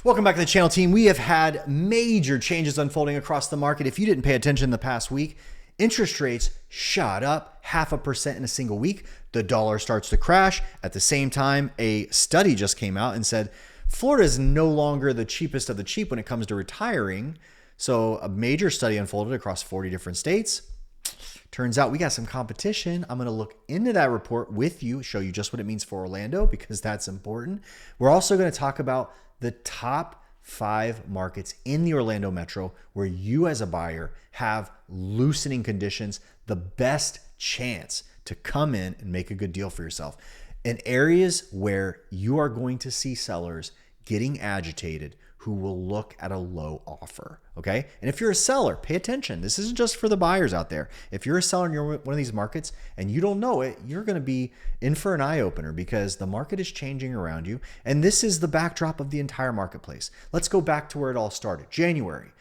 Welcome back to the channel, team. We have had major changes unfolding across the market. If you didn't pay attention the past week, interest rates shot up 0.5% in a single week. The dollar starts to crash. At the same time, a study just came out and said Florida is no longer the cheapest of the cheap when it comes to retiring. So a major study unfolded across 40 different states. Turns out we got some competition. I'm going to look into that report with you, show you just what it means for Orlando, because that's important. We're also going to talk about the top 5 markets in the Orlando metro where you as a buyer have loosening conditions, the best chance to come in and make a good deal for yourself. In areas where you are going to see sellers getting agitated who will look at a low offer, okay? And if you're a seller, pay attention. This isn't just for the buyers out there. If you're a seller and you're in one of these markets and you don't know it, you're gonna be in for an eye-opener because the market is changing around you. And this is the backdrop of the entire marketplace. Let's go back to where it all started. January,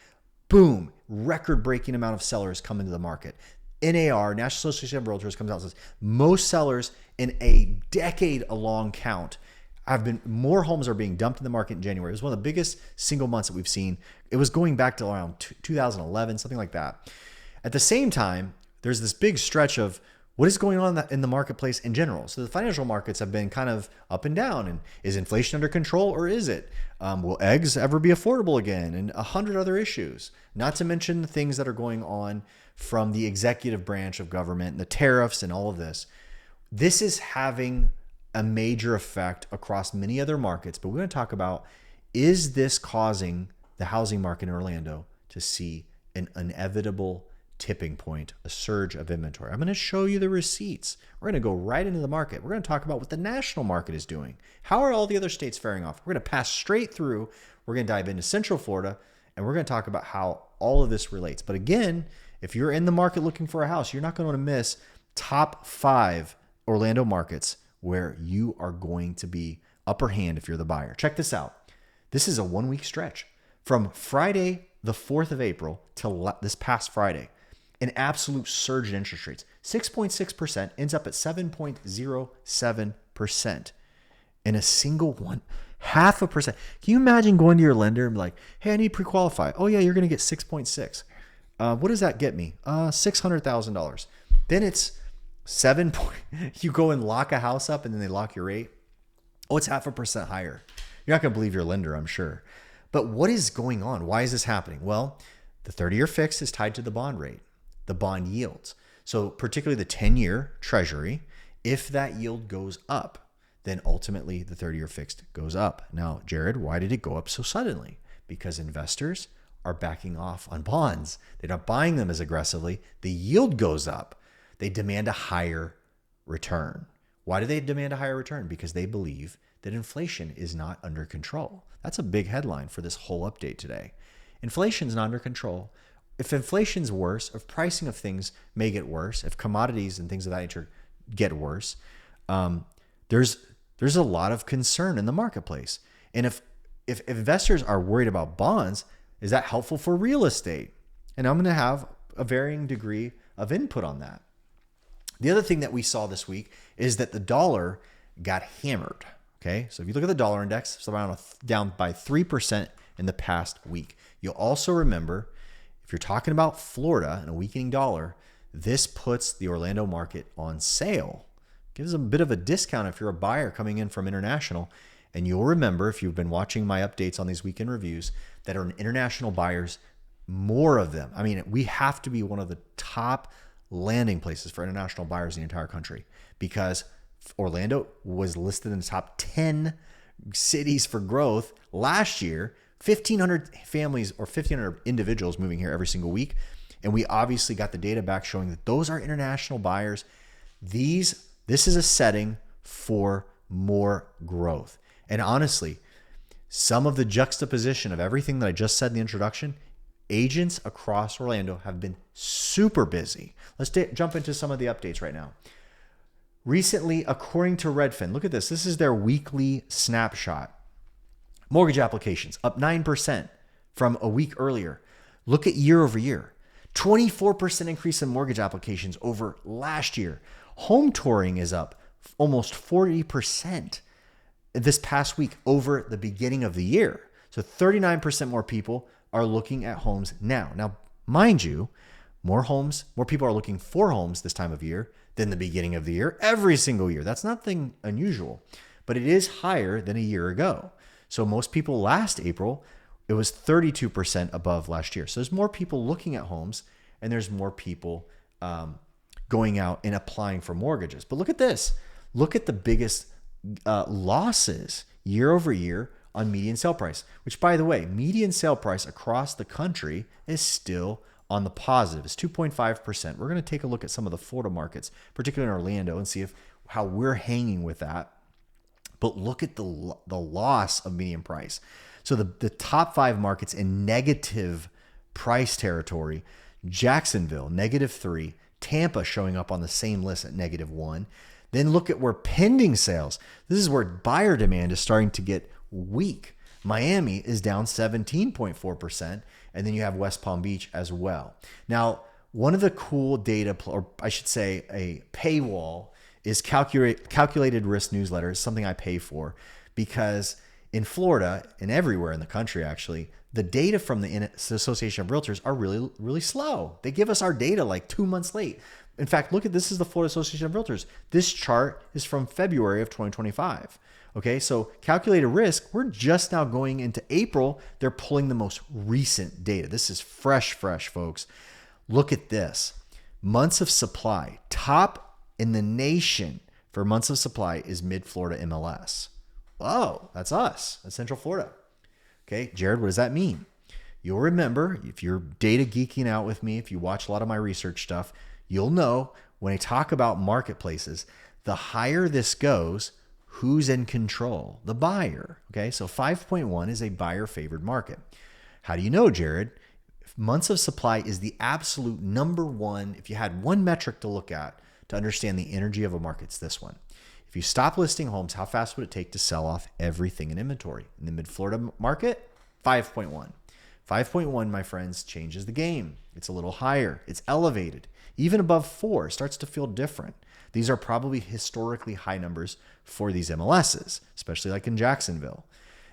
boom, record-breaking amount of sellers come into the market. NAR, National Association of Realtors, comes out and says most sellers in a decade-long count more homes are being dumped in the market in January. It was one of the biggest single months that we've seen. It was going back to around 2011, something like that. At the same time, there's this big stretch of what is going on in the marketplace in general. So the financial markets have been kind of up and down. And is inflation under control or is it? Will eggs ever be affordable again? And 100 other issues. Not to mention the things that are going on from the executive branch of government and the tariffs and all of this. This is having a major effect across many other markets, but we're going to talk about, is this causing the housing market in Orlando to see an inevitable tipping point, a surge of inventory? I'm going to show you the receipts. We're going to go right into the market. We're going to talk about what the national market is doing. How are all the other states faring off? We're going to pass straight through. We're going to dive into Central Florida, and we're going to talk about how all of this relates. But again, if you're in the market looking for a house, you're not going to want to miss top 5 Orlando markets where you are going to be upper hand if you're the buyer. Check this out. This is a 1-week stretch from Friday, the 4th of April till this past Friday. An absolute surge in interest rates. 6.6% ends up at 7.07% in a single one. 0.5%. Can you imagine going to your lender and be like, hey, I need pre-qualify. Oh yeah, you're going to get 6.6. What does that get me? $600,000. Then it's you go and lock a house up and then they lock your rate. Oh, it's 0.5% higher. You're not going to believe your lender, I'm sure. But what is going on? Why is this happening? Well, the 30-year fix is tied to the bond rate, the bond yields. So particularly the 10-year treasury, if that yield goes up, then ultimately the 30-year fixed goes up. Now, Jared, why did it go up so suddenly? Because investors are backing off on bonds. They're not buying them as aggressively. The yield goes up. They demand a higher return. Why do they demand a higher return? Because they believe that inflation is not under control. That's a big headline for this whole update today. Inflation's not under control. If inflation's worse, if pricing of things may get worse, if commodities and things of that nature get worse, there's a lot of concern in the marketplace. And if investors are worried about bonds, is that helpful for real estate? And I'm going to have a varying degree of input on that. The other thing that we saw this week is that the dollar got hammered. Okay, so if you look at the dollar index, it's around down by 3% in the past week. You'll also remember, if you're talking about Florida and a weakening dollar, this puts the Orlando market on sale. Gives them a bit of a discount if you're a buyer coming in from international. And you'll remember, if you've been watching my updates on these weekend reviews, that are international buyers, more of them. I mean, we have to be one of the top landing places for international buyers in the entire country, because Orlando was listed in the top 10 cities for growth last year. 1,500 families or 1,500 individuals moving here every single week. And we obviously got the data back showing that those are international buyers. This is a setting for more growth. And honestly, some of the juxtaposition of everything that I just said in the introduction, agents across Orlando have been super busy. Let's jump into some of the updates right now. Recently, according to Redfin, look at this. This is their weekly snapshot. Mortgage applications up 9% from a week earlier. Look at year over year. 24% increase in mortgage applications over last year. Home touring is up almost 40% this past week over the beginning of the year. So 39% more people are looking at homes now. Now, mind you, more people are looking for homes this time of year than the beginning of the year, every single year. That's nothing unusual, but it is higher than a year ago. So most people last April, it was 32% above last year. So there's more people looking at homes, and there's more people going out and applying for mortgages. But look at this. Look at the biggest losses year over year on median sale price, which, by the way, median sale price across the country is still on the positive. It's 2.5%. We're going to take a look at some of the Florida markets, particularly in Orlando, and see how we're hanging with that. But look at the loss of median price. So the top 5 markets in negative price territory: Jacksonville, -3, Tampa showing up on the same list at -1. Then look at where pending sales. This is where buyer demand is starting to get weak. Miami is down 17.4%. And then you have West Palm Beach as well. Now, one of the cool data, or I should say a paywall, is calculated risk newsletter. It's something I pay for because in Florida and everywhere in the country, actually, the data from the Association of Realtors are really, really slow. They give us our data like 2 months late. In fact, look at this is the Florida Association of Realtors. This chart is from February of 2025. Okay, so calculated risk, we're just now going into April. They're pulling the most recent data. This is fresh, folks. Look at this. Months of supply. Top in the nation for months of supply is Mid-Florida MLS. Whoa, that's us. That's Central Florida. Okay, Jared, what does that mean? You'll remember, if you're data geeking out with me, if you watch a lot of my research stuff, you'll know when I talk about marketplaces, the higher this goes, who's in control? The buyer. Okay, so 5.1 is a buyer favored market. How do you know, Jared? Months of supply is the absolute number one. If you had one metric to look at to understand the energy of a market, it's this one. If you stop listing homes, how fast would it take to sell off everything in inventory? In the Mid-Florida market, 5.1. 5.1, my friends, changes the game. It's a little higher. It's elevated. Even above 4 starts to feel different. These are probably historically high numbers for these MLSs, especially like in Jacksonville.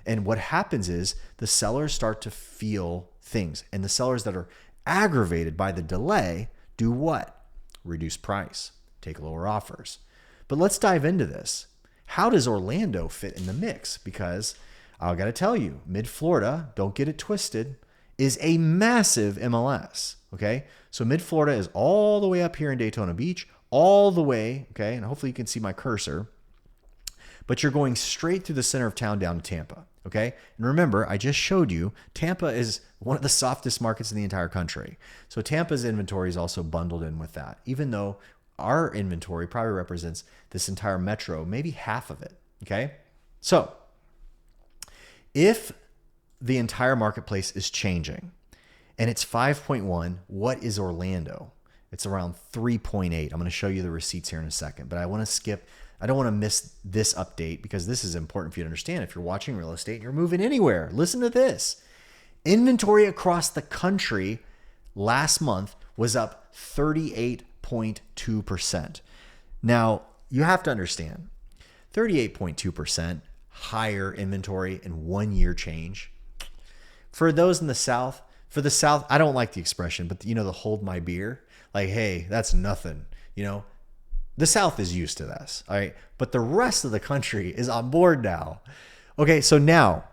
And what happens is the sellers start to feel things. And the sellers that are aggravated by the delay do what? Reduce price, take lower offers. But let's dive into this. How does Orlando fit in the mix? Because I got to tell you, Mid-Florida, don't get it twisted, is a massive MLS. Okay, so Mid-Florida is all the way up here in Daytona Beach, all the way, okay, and hopefully you can see my cursor, but you're going straight through the center of town down to Tampa, okay? And remember, I just showed you, Tampa is one of the softest markets in the entire country. So Tampa's inventory is also bundled in with that, even though our inventory probably represents this entire metro, maybe half of it, okay? So if the entire marketplace is changing and it's 5.1, what is Orlando? It's around 3.8. I'm going to show you the receipts here in a second, but I want to skip. I don't want to miss this update because this is important for you to understand. If you're watching real estate and you're moving anywhere, listen to this. Inventory across the country last month was up 38.2%. Now, you have to understand, 38.2% higher inventory in 1 year change. For those in the South, I don't like the expression, but the hold my beer. Like, hey, that's nothing. The South is used to this. All right. But the rest of the country is on board now. Okay. So now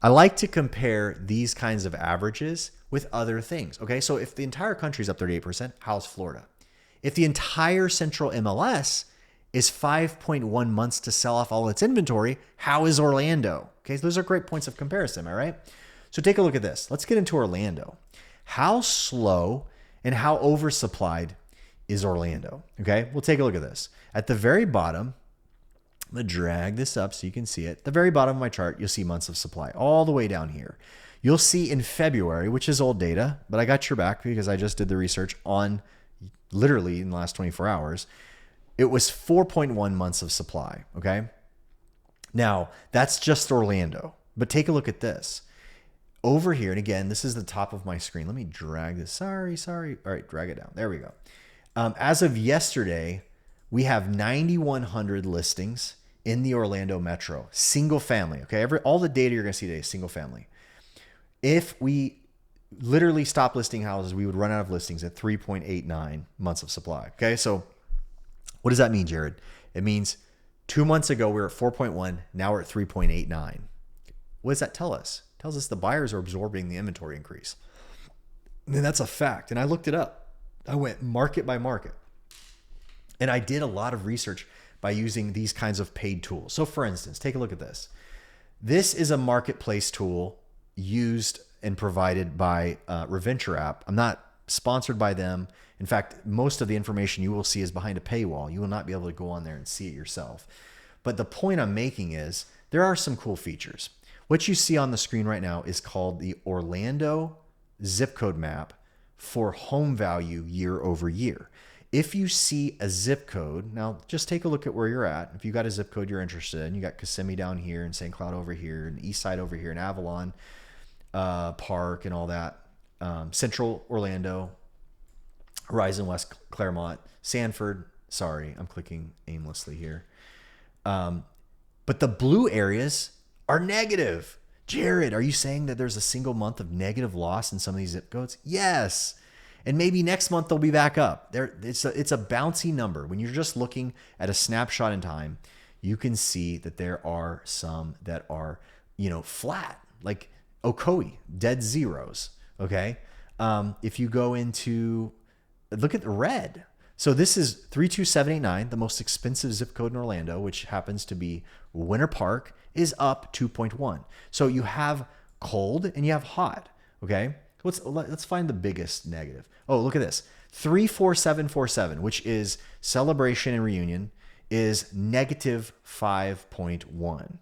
I like to compare these kinds of averages with other things. Okay. So if the entire country is up 38%, how's Florida? If the entire central MLS is 5.1 months to sell off all its inventory, how is Orlando? Okay. So those are great points of comparison. Am I right? So take a look at this. Let's get into Orlando. How slow and how oversupplied is Orlando? Okay, we'll take a look at this. At the very bottom, I'm going to drag this up so you can see it. At the very bottom of my chart, you'll see months of supply all the way down here. You'll see in February, which is old data, but I got your back because I just did the research on literally in the last 24 hours. It was 4.1 months of supply, okay? Now, that's just Orlando, but take a look at this. Over here, and again, this is the top of my screen. Let me drag this. Sorry. All right, drag it down. There we go. As of yesterday, we have 9,100 listings in the Orlando metro, single family. Okay. All the data you're going to see today is single family. If we literally stop listing houses, we would run out of listings at 3.89 months of supply. Okay. So what does that mean, Jared? It means 2 months ago, we were at 4.1. Now we're at 3.89. What does that tell us? It tells us the buyers are absorbing the inventory increase. And that's a fact. And I looked it up. I went market by market. And I did a lot of research by using these kinds of paid tools. So for instance, take a look at this. This is a marketplace tool used and provided by Reventure app. I'm not sponsored by them. In fact, most of the information you will see is behind a paywall. You will not be able to go on there and see it yourself. But the point I'm making is there are some cool features. What you see on the screen right now is called the Orlando zip code map for home value year over year. If you see a zip code, now just take a look at where you're at. If you got a zip code you're interested in, you got Kissimmee down here and St. Cloud over here and East Side over here and Avalon Park and all that. Central Orlando, Horizon West Claremont, Sanford. Sorry, I'm clicking aimlessly here. But the blue areas are negative. Jared, are you saying that there's a single month of negative loss in some of these zip codes? Yes. And maybe next month they'll be back up. It's a bouncy number. When you're just looking at a snapshot in time, you can see that there are some that are, flat, like Ocoee, dead zeros. Okay. If you go into, look at the red. So this is 32789, the most expensive zip code in Orlando, which happens to be Winter Park, is up 2.1. So you have cold and you have hot. Okay. Let's find the biggest negative. Oh, look at this. 34747, which is Celebration and Reunion, is negative 5.1.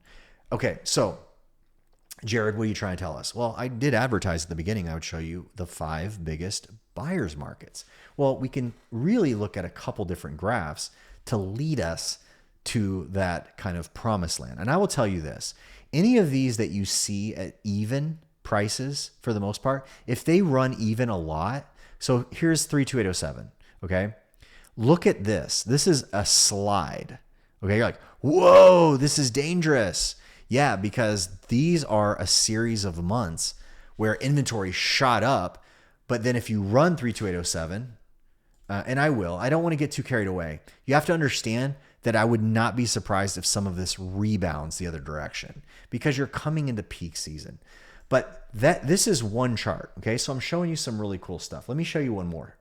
Okay, so Jared, what are you trying to tell us? Well, I did advertise at the beginning. I would show you the 5 biggest buyers markets. Well, we can really look at a couple different graphs to lead us to that kind of promised land. And I will tell you this, any of these that you see at even prices for the most part, if they run even a lot, so here's 32807, okay? Look at this. This is a slide, okay? You're like, whoa, this is dangerous. Yeah, because these are a series of months where inventory shot up, but then if you run 32807, and I don't want to get too carried away. You have to understand that I would not be surprised if some of this rebounds the other direction because you're coming into peak season. But this is one chart, okay? So I'm showing you some really cool stuff. Let me show you one more,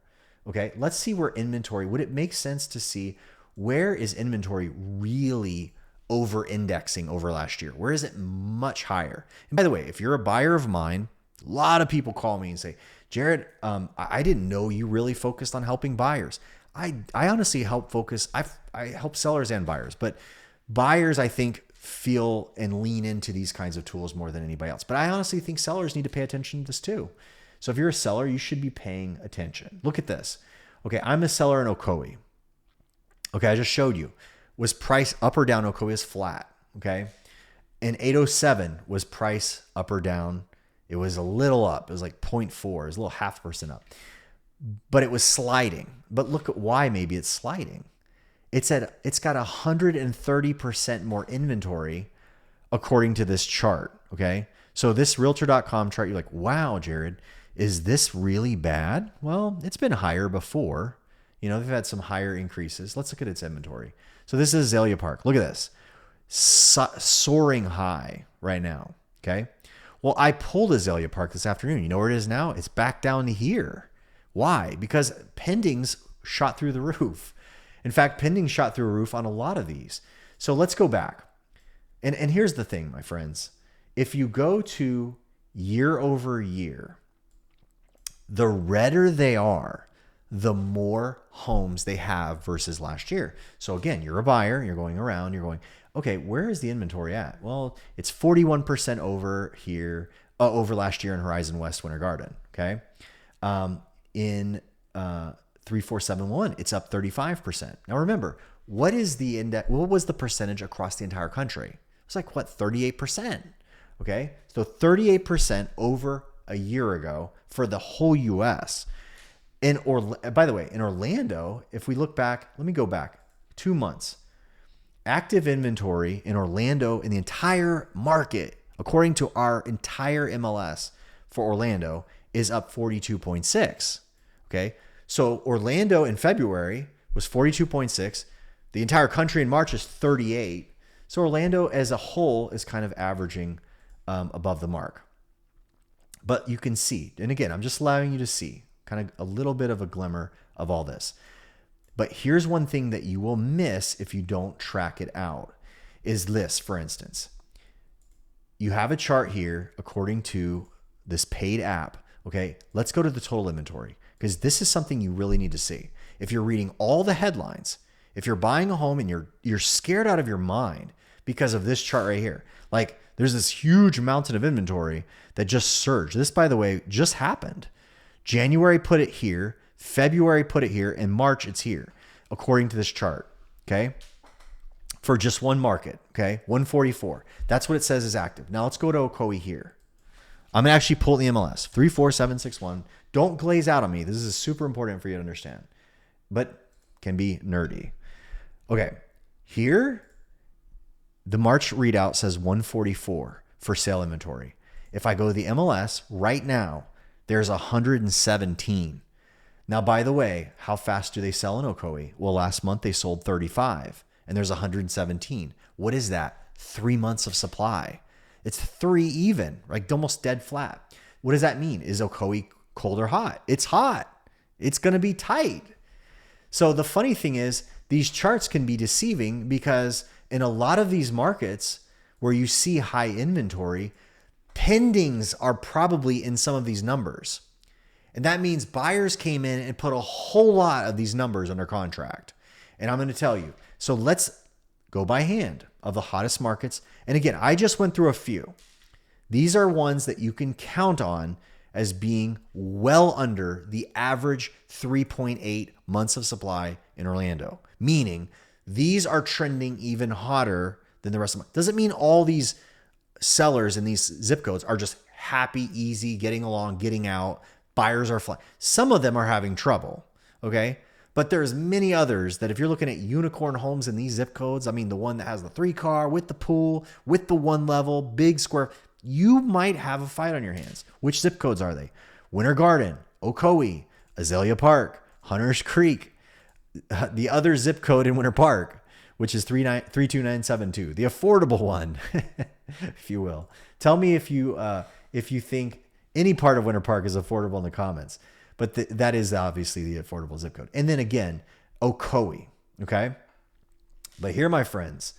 okay? Let's see where inventory, would it make sense to see where is inventory really over-indexing over last year? Where is it much higher? And by the way, if you're a buyer of mine, a lot of people call me and say, Jared, I didn't know you really focused on helping buyers. I honestly help focus, I help sellers and buyers, but buyers, I think, feel and lean into these kinds of tools more than anybody else. But I honestly think sellers need to pay attention to this too. So if you're a seller, you should be paying attention. Look at this. Okay, I'm a seller in Ocoee. Okay, I just showed you. Was price up or down? Ocoee is flat. Okay, and 807 was price up or down. It was a little up. It was like 0.4. It was a little 0.5% up. But it was sliding. But look at why maybe it's sliding. It's got 130% more inventory according to this chart, okay? So this realtor.com chart, you're like, wow, Jared, is this really bad? Well, it's been higher before. They've had some higher increases. Let's look at its inventory. So this is Azalea Park. Look at this. Soaring high right now, okay? Well, I pulled Azalea Park this afternoon. You know where it is now? It's back down to here. Why? Because pendings shot through the roof. In fact, pending shot through a roof on a lot of these. So let's go back. And here's the thing, my friends. If you go to year over year, the redder they are, the more homes they have versus last year. So again, you're a buyer, you're going around, you're going, okay, where is the inventory at? Well, it's 41% over here, over last year in Horizon West Winter Garden, okay? In 3471, it's up 35%. Now remember, what is the index? What was the percentage across the entire country? It's like, what, 38%? Okay, so 38% over a year ago for the whole U.S. By the way, in Orlando, if we look back, let me go back 2 months. active inventory in Orlando in the entire market, according to our entire MLS for Orlando, is up 42.6. Okay. So Orlando in February was 42.6. The entire country in March is 38. So Orlando as a whole is kind of averaging above the mark. But you can see, and again, I'm just allowing you to see kind of a little bit of a glimmer of all this. But here's one thing that you will miss if you don't track it out is this, for instance. You have a chart here according to this paid app. Okay, let's go to the total inventory because this is something you really need to see. If you're reading all the headlines, if you're buying a home and you're scared out of your mind because of this chart right here, like there's this huge mountain of inventory that just surged. This, by the way, just happened. January put it here, February put it here, and March it's here, according to this chart, okay? For just one market, okay? 144. That's what it says is active. Now let's go to Ocoee here. I'm going to actually pull the MLS, 34761. Don't glaze out on me. This is super important for you to understand, but can be nerdy. Okay, here, the March readout says 144 for sale inventory. If I go to the MLS right now, there's 117. Now, by the way, how fast do they sell in Ocoee? Well, last month they sold 35 and there's 117. What is that? 3 months of supply. It's 3 even, like almost dead flat. What does that mean? Is Ocoee cold or hot? It's hot. It's going to be tight. So the funny thing is these charts can be deceiving because in a lot of these markets where you see high inventory, pendings are probably in some of these numbers. And that means buyers came in and put a whole lot of these numbers under contract. And I'm going to tell you. So let's go by hand of the hottest markets. And again, I just went through a few. These are ones that you can count on as being well under the average 3.8 months of supply in Orlando. Meaning these are trending even hotter than the rest of them. Doesn't mean all these sellers in these zip codes are just happy, easy, getting along, getting out. Buyers are flying. Some of them are having trouble, okay? But there's many others that if you're looking at unicorn homes in these zip codes, I mean, the one that has the 3-car with the pool, with the 1 level, big square, you might have a fight on your hands. Which zip codes are they? Winter Garden, Ocoee, Azalea Park, Hunters Creek, the other zip code in Winter Park, which is 32972, the affordable one, if you will. Tell me if you think any part of Winter Park is affordable in the comments. But that is obviously the affordable zip code. And then again, Ocoee, okay? But here, my friends,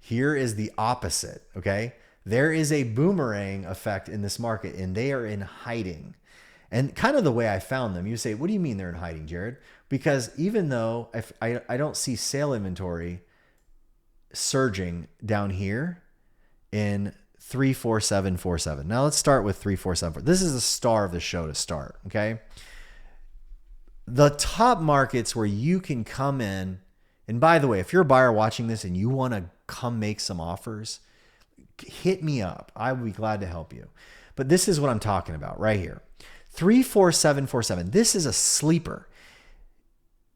here is the opposite, okay? There is a boomerang effect in this market, and they are in hiding. And kind of the way I found them, you say, what do you mean they're in hiding, Jared? Because even though I don't see sale inventory surging down here in 34747. Now let's start with 3474. This is the star of the show to start, okay? The top markets where you can come in, and by the way, if you're a buyer watching this and you want to come make some offers, hit me up. I would be glad to help you. But this is what I'm talking about right here. 34747. This is a sleeper.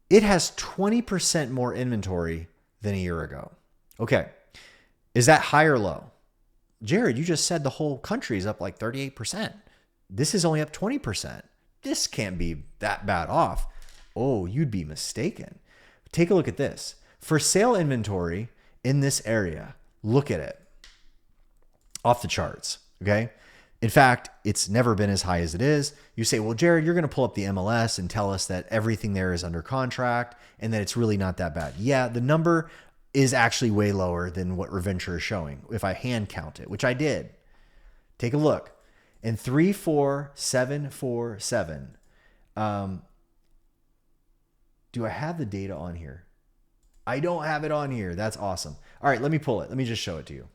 It has 20% more inventory than a year ago. Okay. Is that high or low? Jared, you just said the whole country is up like 38%. This is only up 20%. This can't be that bad off. Oh, you'd be mistaken. Take a look at this. For sale inventory in this area, look at it. Off the charts, okay? In fact, it's never been as high as it is. You say, well, Jared, you're going to pull up the MLS and tell us that everything there is under contract and that it's really not that bad. Yeah, the number is actually way lower than what Reventure is showing if I hand count it, which I did. Take a look. In 34747, do I have the data on here? I don't have it on here. That's awesome. All right, let me pull it. Let me just show it to you.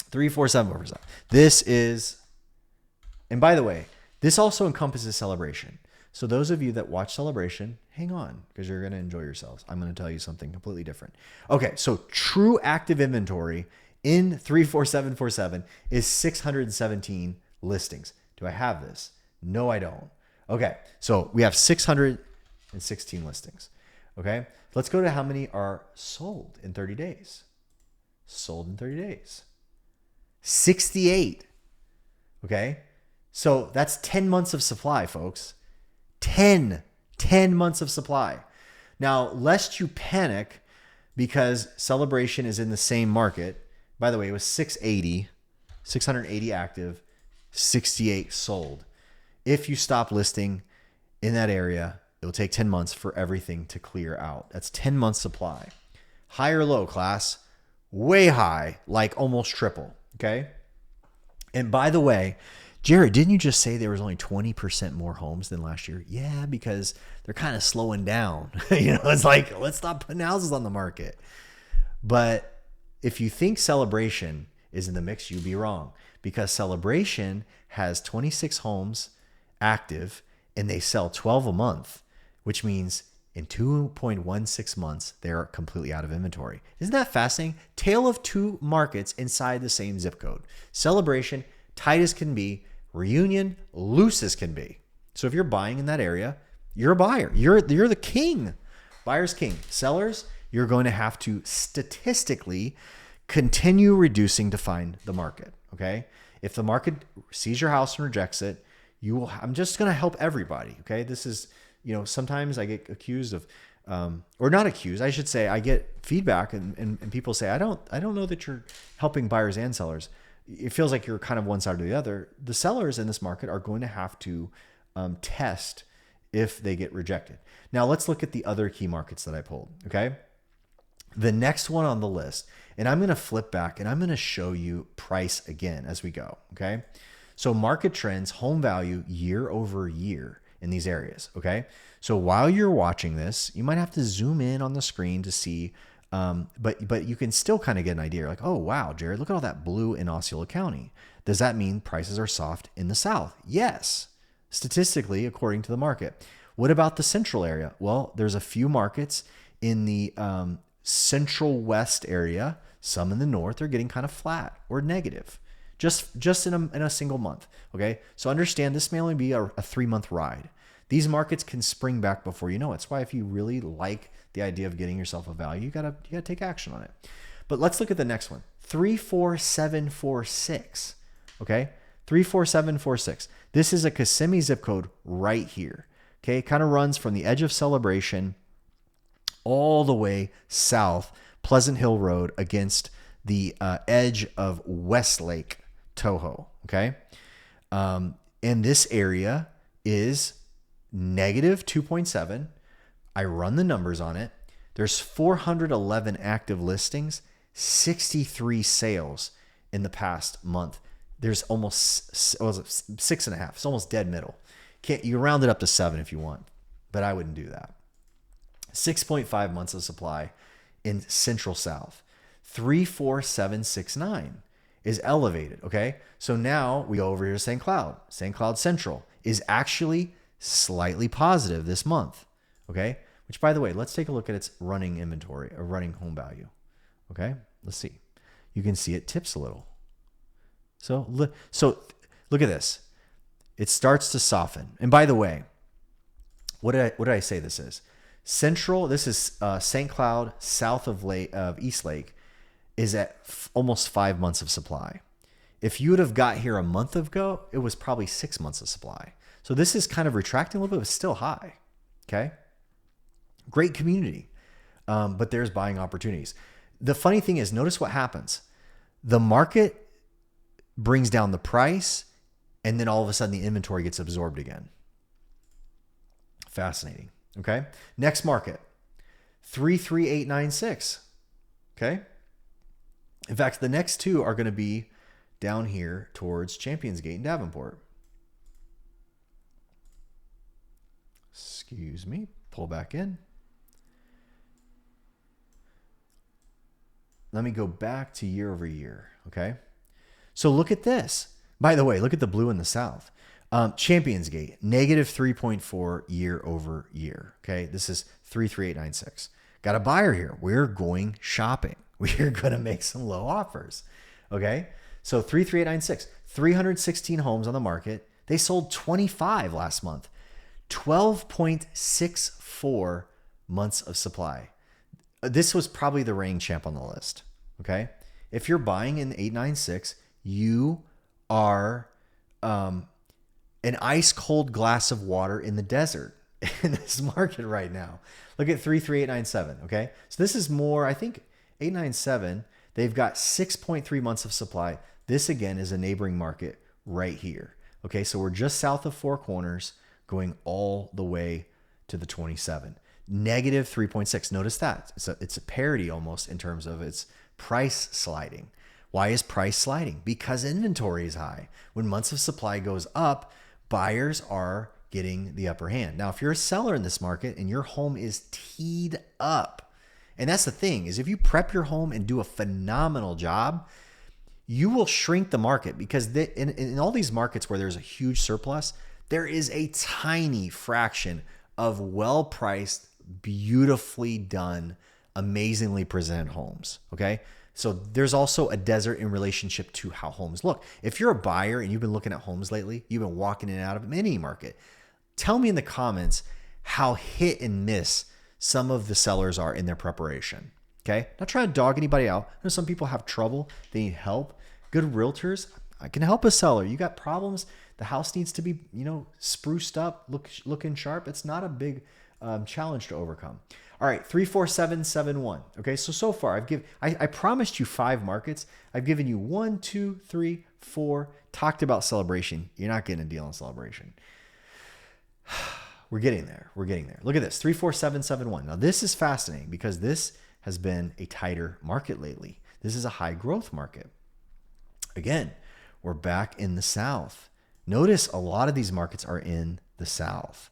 34747. This is, and by the way, this also encompasses Celebration. So those of you that watch Celebration, hang on, because you're going to enjoy yourselves. I'm going to tell you something completely different. Okay, so true active inventory in 34747 is 617 listings. Do I have this? No, I don't. Okay, so we have 616 listings. Okay. Let's go to how many are sold in 30 days. Sold in 30 days. 68. Okay. So that's 10 months of supply, folks. 10 months of supply. Now, lest you panic because Celebration is in the same market. By the way, it was 680 active, 68 sold. If you stop listing in that area, it will take 10 months for everything to clear out. That's 10 months supply. High or low, class? Way high, like almost triple. Okay. And by the way, Jared, didn't you just say there was only 20% more homes than last year? Yeah, because they're kind of slowing down. It's like, let's stop putting houses on the market. But if you think Celebration is in the mix, you'd be wrong, because Celebration has 26 homes active and they sell 12 a month, which means in 2.16 months, they're completely out of inventory. Isn't that fascinating? Tale of two markets inside the same zip code. Celebration, tight as can be. Reunion, loose as can be. So if you're buying in that area, you're a buyer. You're the king. Buyer's king. Sellers, you're going to have to statistically continue reducing to find the market. Okay. If the market sees your house and rejects it, I'm just going to help everybody. Okay. This is, sometimes I get accused of, or not accused, I should say, I get feedback and people say, I don't know that you're helping buyers and sellers. It feels like you're kind of one side or the other. The sellers in this market are going to have to test if they get rejected. Now let's look at the other key markets that I pulled. Okay. The next one on the list, and I'm going to flip back and I'm going to show you price again as we go. Okay. So market trends, home value year over year in these areas. Okay. So while you're watching this, you might have to zoom in on the screen to see, but you can still kind of get an idea like, oh, wow, Jared, look at all that blue in Osceola County. Does that mean prices are soft in the South? Yes. Statistically, according to the market. What about the central area? Well, there's a few markets in the central west area. Some in the north are getting kind of flat or negative, just in a single month. Okay, so understand this may only be a 3-month ride. These markets can spring back before you know it. That's why if you really like the idea of getting yourself a value, you gotta take action on it. But let's look at the next one. 34746. Okay, 34746. This is a Kissimmee zip code right here. Okay, it kind of runs from the edge of Celebration all the way south, Pleasant Hill Road, against the edge of Westlake, Toho. Okay, and this area is negative 2.7. I run the numbers on it. There's 411 active listings, 63 sales in the past month. There's almost 6.5. It's almost dead middle. You round it up to 7 if you want, but I wouldn't do that. 6.5 months of supply in Central South. 34769 is elevated. Okay, so now we go over here to St. Cloud. St. Cloud Central is actually slightly positive this month. Okay, which, by the way, let's take a look at its running inventory, or running home value. Okay, let's see. You can see it tips a little. So look at this. It starts to soften. And by the way, what did I say this is? Central, this is St. Cloud, south of East Lake, is at almost 5 months of supply. If you would have got here a month ago, it was probably 6 months of supply. So this is kind of retracting a little bit, but still high. Okay. Great community. But there's buying opportunities. The funny thing is, notice what happens. The market brings down the price, and then all of a sudden the inventory gets absorbed again. Fascinating. Okay. Next market, 33896. Okay. In fact, the next two are going to be down here towards Champions Gate in Davenport. Excuse me. Pull back in. Let me go back to year over year. Okay. So look at this. By the way, look at the blue in the south. Champions Gate, negative 3.4 year over year. Okay. This is 33896. Got a buyer here. We're going shopping. We're going to make some low offers. Okay. So 33896, 316 homes on the market. They sold 25 last month. 12.64 months of supply. This was probably the reigning champ on the list. Okay. If you're buying in 896, you are an ice cold glass of water in the desert in this market right now. Look at 33897. Okay. So this is more, I think 897, they've got 6.3 months of supply. This again is a neighboring market right here. Okay. So we're just south of Four Corners going all the way to the 27. Negative 3.6. Notice that. It's a parity almost in terms of its price sliding. Why is price sliding? Because inventory is high. When months of supply goes up, buyers are getting the upper hand. Now, if you're a seller in this market and your home is teed up, and that's the thing, is if you prep your home and do a phenomenal job, you will shrink the market because in all these markets where there's a huge surplus, there is a tiny fraction of well-priced, beautifully done, amazingly presented homes. Okay. So there's also a desert in relationship to how homes look. If you're a buyer and you've been looking at homes lately, you've been walking in and out of any market, tell me in the comments how hit and miss some of the sellers are in their preparation. Okay. Not trying to dog anybody out. I know some people have trouble. They need help. Good realtors, I can help a seller. You got problems. The house needs to be, spruced up, looking sharp. It's not a big challenge to overcome. All right, 34771. Okay, so far I promised you 5 markets. I've given you 1, 2, 3, 4. Talked about Celebration. You're not getting a deal on Celebration. We're getting there. Look at this, 34771. Now this is fascinating because this has been a tighter market lately. This is a high growth market. Again, we're back in the South. Notice a lot of these markets are in the South.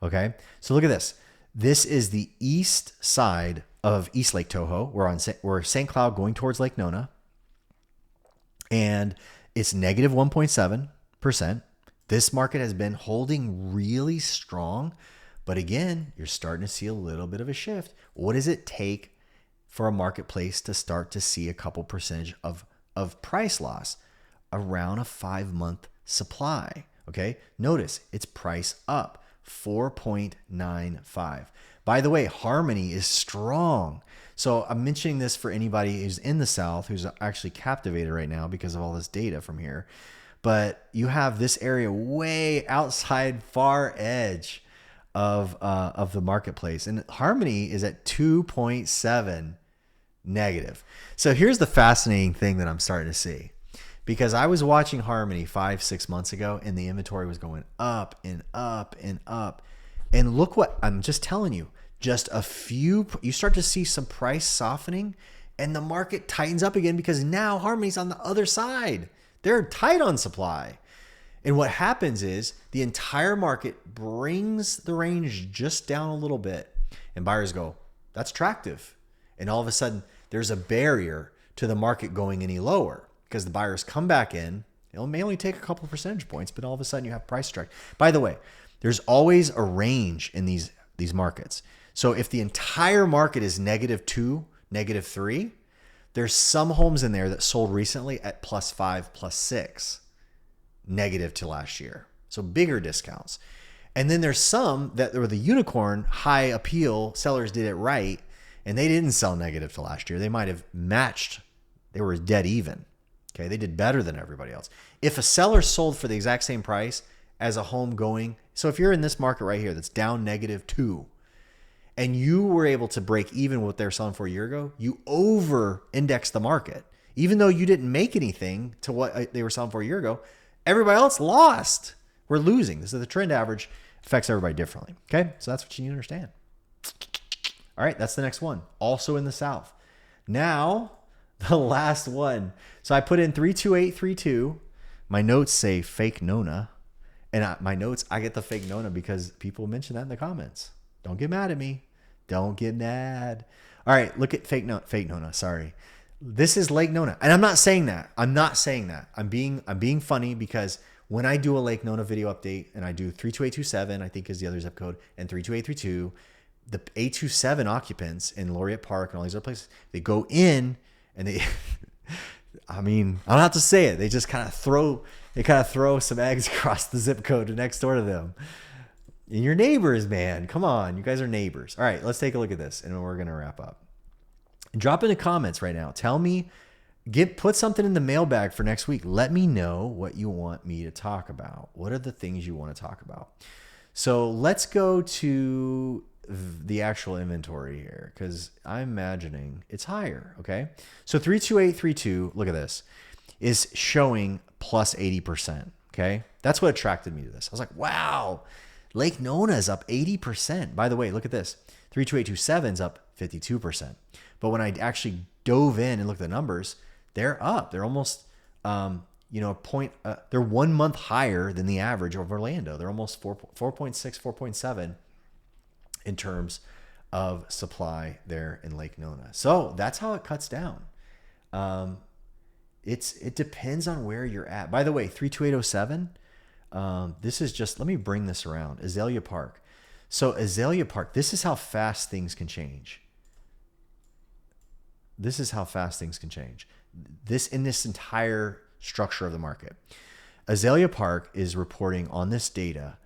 Okay, so look at this. This is the east side of East Lake Tahoe. We're St. Cloud going towards Lake Nona. And it's negative 1.7%. This market has been holding really strong. But again, you're starting to see a little bit of a shift. What does it take for a marketplace to start to see a couple percentage of price loss? Around a 5-month supply. Okay, notice it's price up 4.95. By the way, Harmony is strong. So I'm mentioning this for anybody who's in the South who's actually captivated right now because of all this data from here. But you have this area way outside far edge of the marketplace, and Harmony is at 2.7 negative. So here's the fascinating thing that I'm starting to see. Because I was watching Harmony 5-6 months ago and the inventory was going up and up and up. And look what I'm just telling you, just a few, you start to see some price softening and the market tightens up again because now Harmony's on the other side. They're tight on supply. And what happens is the entire market brings the range just down a little bit and buyers go, that's attractive. And all of a sudden there's a barrier to the market going any lower. Because the buyers come back in, it may only take a couple percentage points, but all of a sudden you have price strike. By the way, there's always a range in these markets. So if the entire market is -2, -3, there's some homes in there that sold recently at +5, +6, negative to last year. So bigger discounts. And then there's some that were the unicorn, high appeal, sellers did it right, and they didn't sell negative to last year. They might have matched. They were dead even. Okay, they did better than everybody else. If a seller sold for the exact same price as a home going, so if you're in this market right here that's down -2, and you were able to break even with what they were selling for a year ago, you over-indexed the market. Even though you didn't make anything to what they were selling for a year ago, everybody else lost. We're losing. This is the trend average affects everybody differently. Okay, so that's what you need to understand. All right, that's the next one. Also in the South. Now, the last one. So I put in 32832. My notes say fake Nona. And my notes, I get the fake Nona because people mention that in the comments. Don't get mad at me. Don't get mad. All right, look at fake Nona. Sorry. This is Lake Nona. And I'm not saying that. I'm being funny because when I do a Lake Nona video update and I do 32827, I think is the other zip code, and 32832, the 827 occupants in Laureate Park and all these other places, they go in and they, I mean, I don't have to say it. They just kind of throw some eggs across the zip code next door to them. And your neighbors, man. Come on. You guys are neighbors. All right, let's take a look at this and we're going to wrap up. Drop in the comments right now. Tell me, put something in the mailbag for next week. Let me know what you want me to talk about. What are the things you want to talk about? So let's go to the actual inventory here because I'm imagining it's higher. Okay. So 32832, look at this, is showing plus 80%. Okay. That's what attracted me to this. I was like, wow, Lake Nona is up 80%. By the way, look at this. 32827 is up 52%. But when I actually dove in and looked at the numbers, they're up. They're almost, they're 1 month higher than the average of Orlando. They're almost 4.6, 4.7 in terms of supply there in Lake Nona. So that's how it cuts down. It depends on where you're at. By the way, 32807, this is just, let me bring this around. Azalea Park. So Azalea Park, this is how fast things can change. This is how fast things can change. This entire structure of the market. Azalea Park is reporting on this data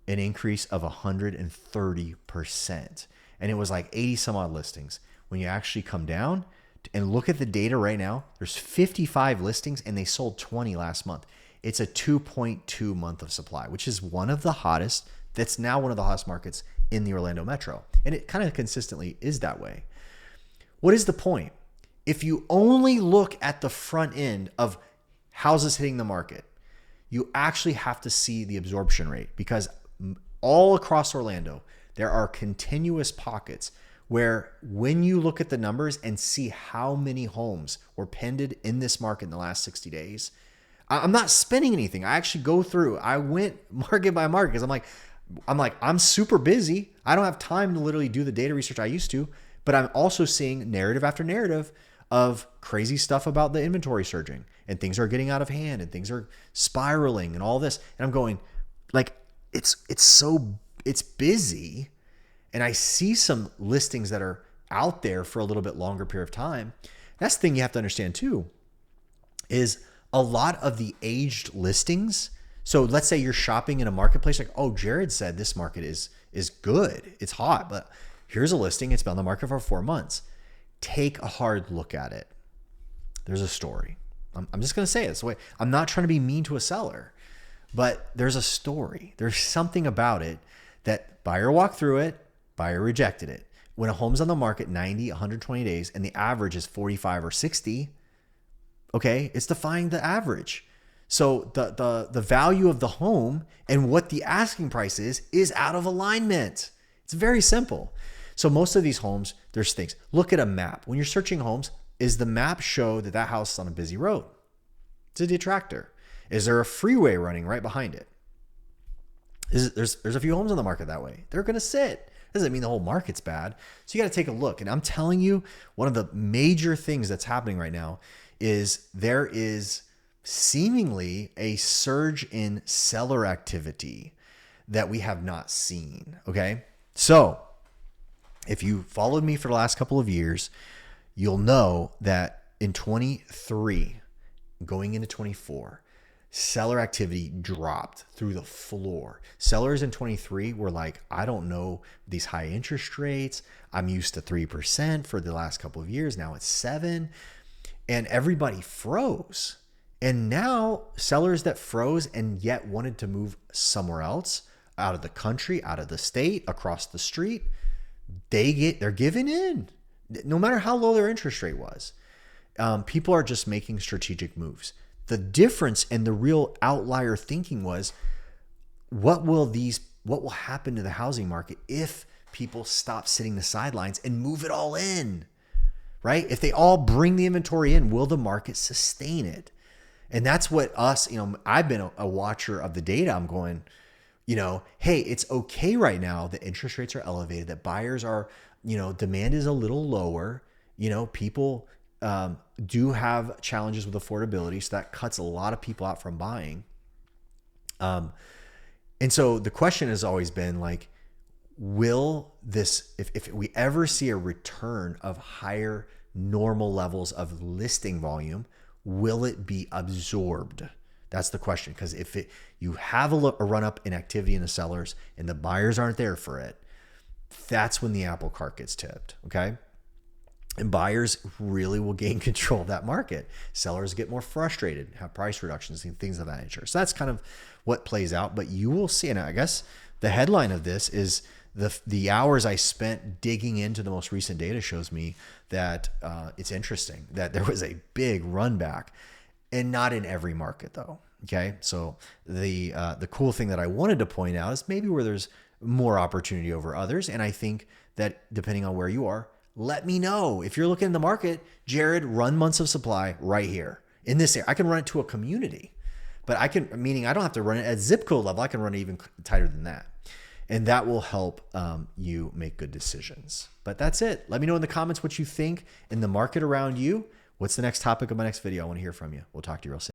an increase of 130%. And it was like 80 some odd listings. When you actually come down and look at the data right now, there's 55 listings and they sold 20 last month. It's a 2.2 month of supply, which is one of the hottest. That's now one of the hottest markets in the Orlando metro. And it kind of consistently is that way. What is the point? If you only look at the front end of houses hitting the market, you actually have to see the absorption rate because all across Orlando, there are continuous pockets where when you look at the numbers and see how many homes were pended in this market in the last 60 days, I'm not spending anything. I actually go through, I went market by market because I'm super busy. I don't have time to literally do the data research I used to, but I'm also seeing narrative after narrative of crazy stuff about the inventory surging and things are getting out of hand and things are spiraling and all this. And I'm going like, it's busy. And I see some listings that are out there for a little bit longer period of time. That's the thing you have to understand too, is a lot of the aged listings. So let's say you're shopping in a marketplace like, oh, Jared said this market is good. It's hot, but here's a listing. It's been on the market for 4 months. Take a hard look at it. There's a story. I'm just going to say it this way. I'm not trying to be mean to a seller, but there's a story. There's something about it that buyer walked through it, buyer rejected it. When a home's on the market 90, 120 days, and the average is 45 or 60, okay, it's defying the average. So the value of the home and what the asking price is out of alignment. It's very simple. So most of these homes, there's things. Look at a map. When you're searching homes, is the map show that that house is on a busy road? It's a detractor. Is there a freeway running right behind it? There's a few homes on the market that way. They're going to sit. Doesn't mean the whole market's bad. So you got to take a look. And I'm telling you, one of the major things that's happening right now is there is seemingly a surge in seller activity that we have not seen. Okay. So if you followed me for the last couple of years, you'll know that in 23, going into 24, seller activity dropped through the floor. Sellers in 23 were like, I don't know these high interest rates. I'm used to 3% for the last couple of years. Now it's 7%. And everybody froze. And now sellers that froze and yet wanted to move somewhere else, out of the country, out of the state, across the street, they're giving in, no matter how low their interest rate was. People are just making strategic moves. The difference and the real outlier thinking was, what will happen to the housing market if people stop sitting the sidelines and move it all in, right? If they all bring the inventory in, will the market sustain it? And that's what I've been a watcher of the data. I'm going, hey, it's okay right now that interest rates are elevated, that buyers are, demand is a little lower. People do have challenges with affordability, so that cuts a lot of people out from buying. And so the question has always been like, will this, if we ever see a return of higher normal levels of listing volume, will it be absorbed? That's the question. Because if you have a run up in activity in the sellers and the buyers aren't there for it, that's when the apple cart gets tipped. Okay. And buyers really will gain control of that market. Sellers get more frustrated, have price reductions and things of that nature. So that's kind of what plays out. But you will see, and I guess the headline of this is the hours I spent digging into the most recent data shows me that it's interesting that there was a big run back, and not in every market though. Okay, so the cool thing that I wanted to point out is maybe where there's more opportunity over others, and I think that depending on where you are, let me know. If you're looking in the market, Jared, run months of supply right here in this area. I can run it to a community, but meaning I don't have to run it at zip code level. I can run it even tighter than that. And that will help you make good decisions. But that's it. Let me know in the comments what you think in the market around you. What's the next topic of my next video? I want to hear from you. We'll talk to you real soon.